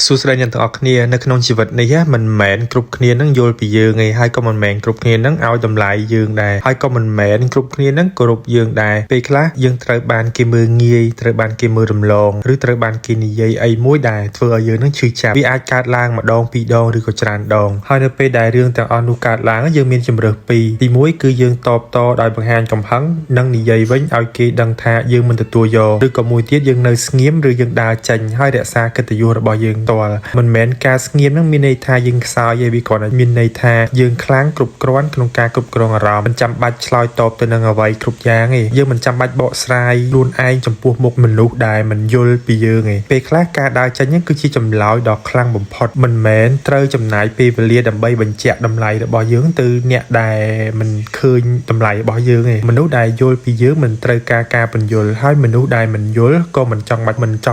សួស្តីអ្នកទាំងអស់គ្នានៅក្នុងជីវិតនេះមិនមែនគ្រប់គ្នានឹងយល់ពីយើងទេហើយក៏មិនមែនគ្រប់គ្នានឹងឲ្យតម្លៃយើងដែរហើយក៏មិនមែនគ្រប់គ្នានឹងគោរពយើងដែរពេលខ្លះយើងត្រូវបានគេមើលងាយត្រូវបានគេមើលរំលងឬត្រូវបានគេនិយាយអីមួយដែរធ្វើឲ្យយើងនឹងឈឺចាប់វាអាចកើតឡើងម្ដងពីរដងឬក៏ច្រើនដងហើយនៅពេលដែលរឿងទាំងអស់នោះកើតឡើងយើងមានជំរើសពីរទី1គឺយើងតបតដោយបង្ហាញកំហឹងនិងនិយាយវិញឲ្យគេដឹងថាយើងមិនទទួលយកឬក៏មួយទៀតយើងនៅស្ងៀមឬយើងដើរចេញហើយរក្សាកិត្តិយសរបស់យើងផ្ទាល់មិនមែនការស្ងៀមនឹងមានន័យថាយើងខ្សោយទេវាគ្រាន់តែមានន័យថាយើងខ្លាំងគ្រប់គ្រាន់ក្នុងការគ្រប់គ្រងអារម្មណ៍មិនចាំបាច់ឆ្លើយតបទៅនឹងអ្វីគ្រប់យ៉ាងទេយើងមិនចាំបាច់បកស្រាយខ្លួនឯងចំពោះមុខមនុស្សដែលមិនយល់ពីយើងទេពេលខ្លះការដើរចេញហ្នឹងគឺជាចម្លើយដ៏ខ្លាំងបំផុតមិនមែនត្រូវចំណាយពេលវេលាដើម្បីបញ្ជាក់តម្លៃរបស់យើងទៅអ្នកដែលមិនឃើញតម្លៃរបស់យើងទេមនុស្សដែលយល់ពីយើងមិនត្រូវការបញ្យល់ហើយមនុស្សដែលមិនយល់ក៏មិនច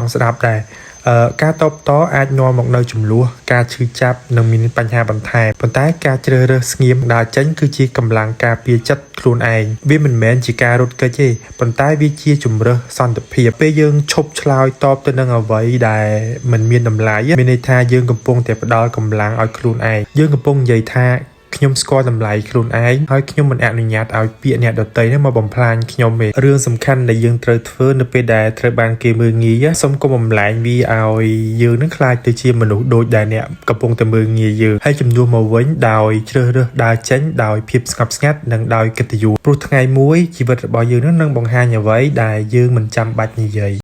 ង់ស្ដាប់ដែរការតបតអាចនាំមកនៅចំនួនការឈឺចាប់និងមានបញ្ហាបន្ថែមប៉ុន្តែការជ្រើសរើសស្ងៀមដើរចេញគឺជាកម្លាំងការពារចិត្តខ្លួនឯងវាមិនមែនជាការរត់គេចទេប៉ុន្តែវាជាជំរើសសន្តិភាពពេលយើងឈប់ឆ្លើយតបទៅនឹងអ្វីដែលមិនមានតម្លៃមានន័យថាយើងកំពុងតែផ្ដល់កម្លាំងឲ្យខ្លួនឯងយើងកំពុងនិយាយថាខ្ញុំស្គាល់តម្លៃខ្លួនឯងហើយខ្ញុំមិនអនុញ្ញាតឲ្យពាក្យអ្នកដទៃនេះមកបំផ្លាញខ្ញុំទេរឿងសំខាន់ដែលយើងត្រូវធ្វើនៅពេលដែលត្រូវបានគេមើលងាយសូមកុំបំលែងវាឲ្យយើងនឹងខ្លាចទៅជាមនុស្សដូចដែលអ្នកកំពុងតែមើលងាយយើងហើយជំនួសមកវិញដោយជ្រើសរើសដើរចេញដោយភាពស្ងប់ស្ងាត់និងដោយកិត្តិយសព្រោះថ្ងៃមួយជីវិតរបស់យើងនឹងបង្ហាញអ្វីដែលយើងមិនចាំបាច់និយាយ